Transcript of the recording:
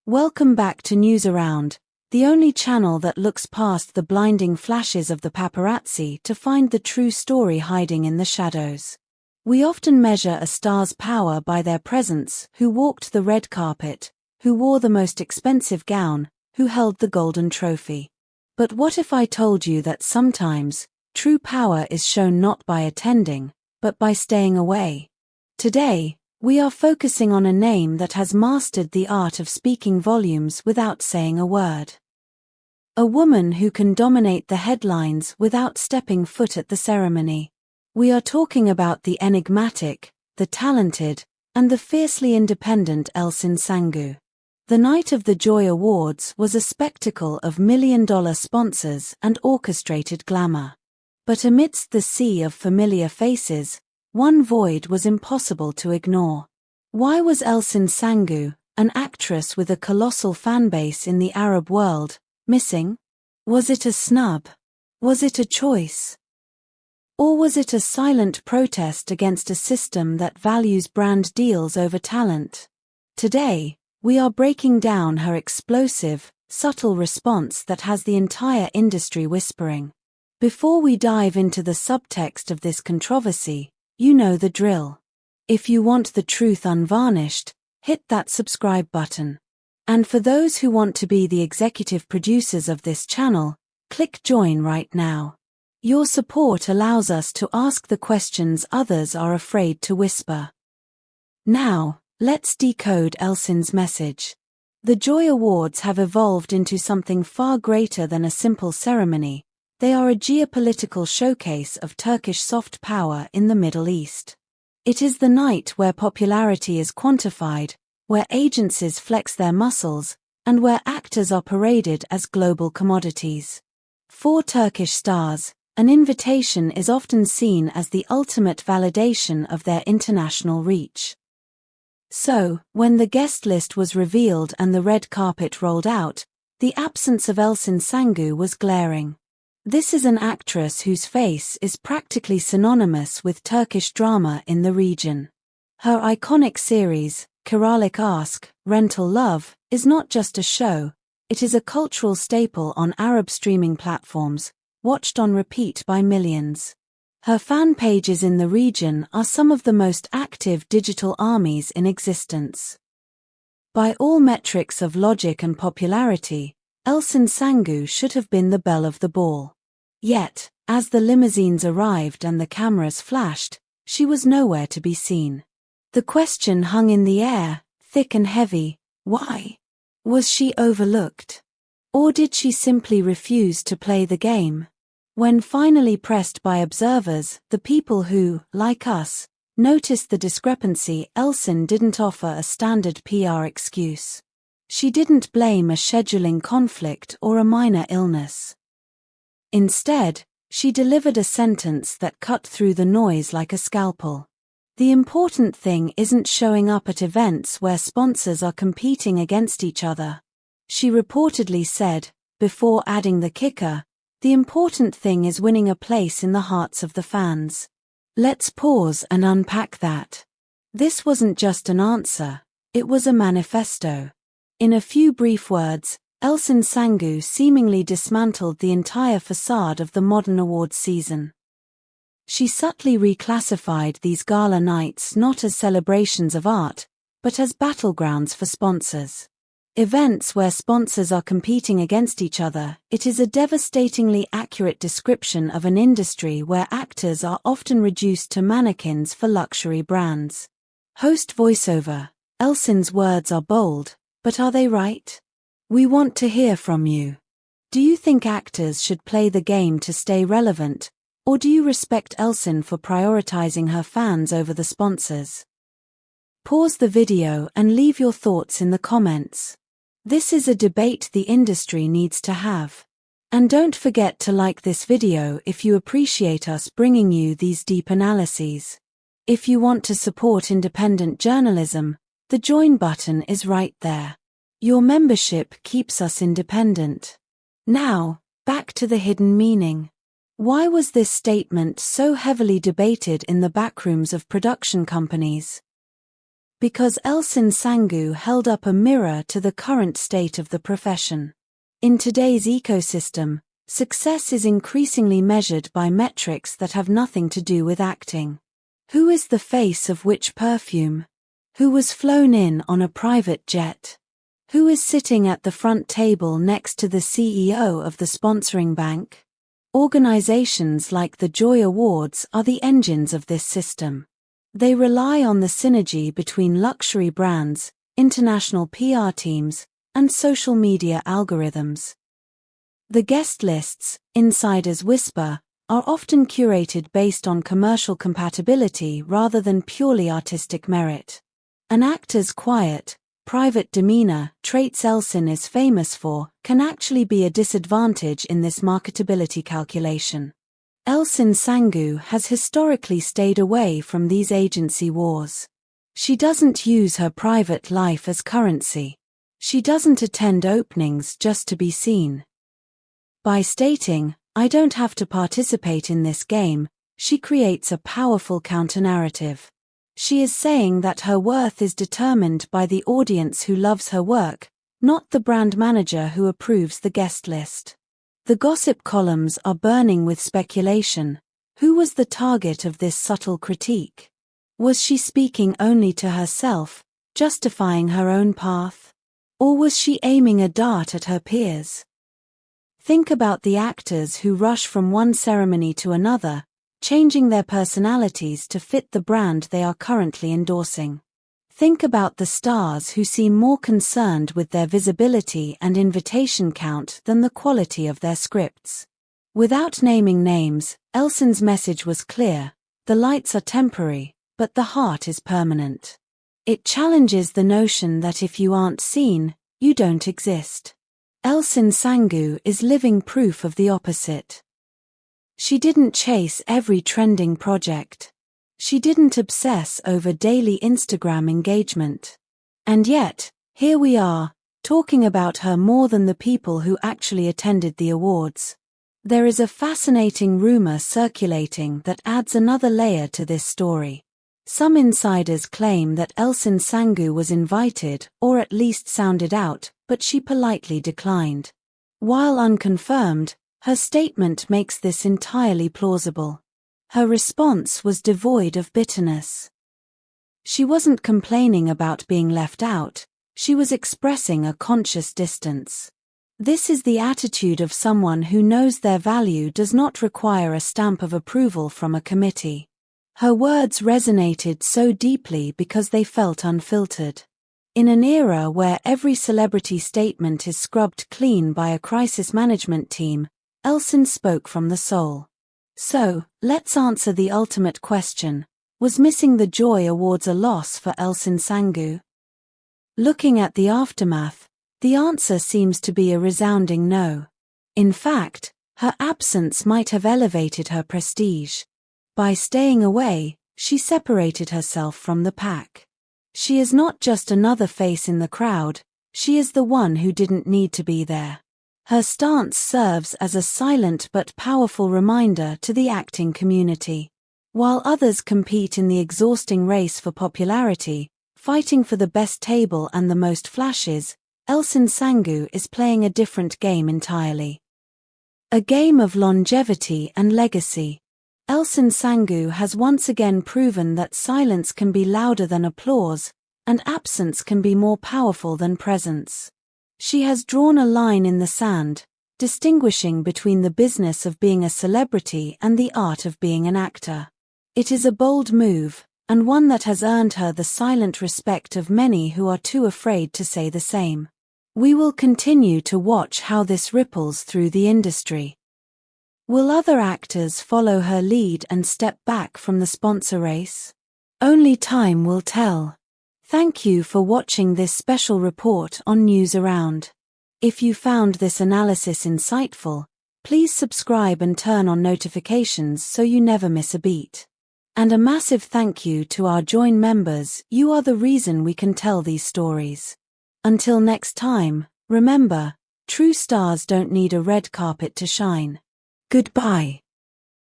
Welcome back to News Around, the only channel that looks past the blinding flashes of the paparazzi to find the true story hiding in the shadows. We often measure a star's power by their presence: who walked the red carpet, who wore the most expensive gown, who held the golden trophy. But what if I told you that sometimes, true power is shown not by attending, but by staying away? Today, we are focusing on a name that has mastered the art of speaking volumes without saying a word. A woman who can dominate the headlines without stepping foot at the ceremony. We are talking about the enigmatic, the talented, and the fiercely independent Elçin Sangu. The night of the Joy Awards was a spectacle of million-dollar sponsors and orchestrated glamour. But amidst the sea of familiar faces, one void was impossible to ignore. Why was Elçin Sangu, an actress with a colossal fanbase in the Arab world, missing? Was it a snub? Was it a choice? Or was it a silent protest against a system that values brand deals over talent? Today, we are breaking down her explosive, subtle response that has the entire industry whispering. Before we dive into the subtext of this controversy, you know the drill. If you want the truth unvarnished, hit that subscribe button. And for those who want to be the executive producers of this channel, click join right now. Your support allows us to ask the questions others are afraid to whisper. Now, let's decode Elçin's message. The Joy Awards have evolved into something far greater than a simple ceremony. They are a geopolitical showcase of Turkish soft power in the Middle East. It is the night where popularity is quantified, where agencies flex their muscles, and where actors are paraded as global commodities. For Turkish stars, an invitation is often seen as the ultimate validation of their international reach. So, when the guest list was revealed and the red carpet rolled out, the absence of Elçin Sangu was glaring. This is an actress whose face is practically synonymous with Turkish drama in the region. Her iconic series, Kiralık Aşk, Rental Love, is not just a show, it is a cultural staple on Arab streaming platforms, watched on repeat by millions. Her fan pages in the region are some of the most active digital armies in existence. By all metrics of logic and popularity, Elçin Sangu should have been the belle of the ball. Yet, as the limousines arrived and the cameras flashed, she was nowhere to be seen. The question hung in the air, thick and heavy: why? Was she overlooked? Or did she simply refuse to play the game? When finally pressed by observers, the people who, like us, noticed the discrepancy, Elçin didn't offer a standard PR excuse. She didn't blame a scheduling conflict or a minor illness. Instead, she delivered a sentence that cut through the noise like a scalpel. The important thing isn't showing up at events where sponsors are competing against each other. She reportedly said, before adding the kicker, the important thing is winning a place in the hearts of the fans. Let's pause and unpack that. This wasn't just an answer, it was a manifesto. In a few brief words, Elçin Sangu seemingly dismantled the entire facade of the modern awards season. She subtly reclassified these gala nights not as celebrations of art, but as battlegrounds for sponsors. Events where sponsors are competing against each other. It is a devastatingly accurate description of an industry where actors are often reduced to mannequins for luxury brands. Host voiceover: Elçin's words are bold, but are they right? We want to hear from you. Do you think actors should play the game to stay relevant, or do you respect Elçin for prioritizing her fans over the sponsors? Pause the video and leave your thoughts in the comments. This is a debate the industry needs to have. And don't forget to like this video if you appreciate us bringing you these deep analyses. If you want to support independent journalism, the join button is right there. Your membership keeps us independent. Now, back to the hidden meaning. Why was this statement so heavily debated in the backrooms of production companies? Because Elçin Sangu held up a mirror to the current state of the profession. In today's ecosystem, success is increasingly measured by metrics that have nothing to do with acting. Who is the face of which perfume? Who was flown in on a private jet? Who is sitting at the front table next to the CEO of the sponsoring bank? Organizations like the Joy Awards are the engines of this system. They rely on the synergy between luxury brands, international PR teams, and social media algorithms. The guest lists, insiders whisper, are often curated based on commercial compatibility rather than purely artistic merit. An actor's quiet, private demeanor, traits Elsen is famous for, can actually be a disadvantage in this marketability calculation. Elçin Sangu has historically stayed away from these agency wars. She doesn't use her private life as currency. She doesn't attend openings just to be seen. By stating, "I don't have to participate in this game," she creates a powerful counter-narrative. She is saying that her worth is determined by the audience who loves her work, not the brand manager who approves the guest list. The gossip columns are burning with speculation. Who was the target of this subtle critique? Was she speaking only to herself, justifying her own path? Or was she aiming a dart at her peers? Think about the actors who rush from one ceremony to another, changing their personalities to fit the brand they are currently endorsing. Think about the stars who seem more concerned with their visibility and invitation count than the quality of their scripts. Without naming names, Elsen's message was clear: the lights are temporary, but the heart is permanent. It challenges the notion that if you aren't seen, you don't exist. Elçin Sangu is living proof of the opposite. She didn't chase every trending project. She didn't obsess over daily Instagram engagement. And yet, here we are, talking about her more than the people who actually attended the awards. There is a fascinating rumor circulating that adds another layer to this story. Some insiders claim that Elçin Sangu was invited, or at least sounded out, but she politely declined. While unconfirmed, her statement makes this entirely plausible. Her response was devoid of bitterness. She wasn't complaining about being left out, she was expressing a conscious distance. This is the attitude of someone who knows their value does not require a stamp of approval from a committee. Her words resonated so deeply because they felt unfiltered. In an era where every celebrity statement is scrubbed clean by a crisis management team, Elsen spoke from the soul. So, let's answer the ultimate question: was missing the Joy Awards a loss for Elçin Sangu? Looking at the aftermath, the answer seems to be a resounding no. In fact, her absence might have elevated her prestige. By staying away, she separated herself from the pack. She is not just another face in the crowd, she is the one who didn't need to be there. Her stance serves as a silent but powerful reminder to the acting community. While others compete in the exhausting race for popularity, fighting for the best table and the most flashes, Elçin Sangu is playing a different game entirely. A game of longevity and legacy. Elçin Sangu has once again proven that silence can be louder than applause, and absence can be more powerful than presence. She has drawn a line in the sand, distinguishing between the business of being a celebrity and the art of being an actor. It is a bold move, and one that has earned her the silent respect of many who are too afraid to say the same. We will continue to watch how this ripples through the industry. Will other actors follow her lead and step back from the sponsor race? Only time will tell. Thank you for watching this special report on News Around. If you found this analysis insightful, please subscribe and turn on notifications so you never miss a beat. And a massive thank you to our Join members, you are the reason we can tell these stories. Until next time, remember, true stars don't need a red carpet to shine. Goodbye.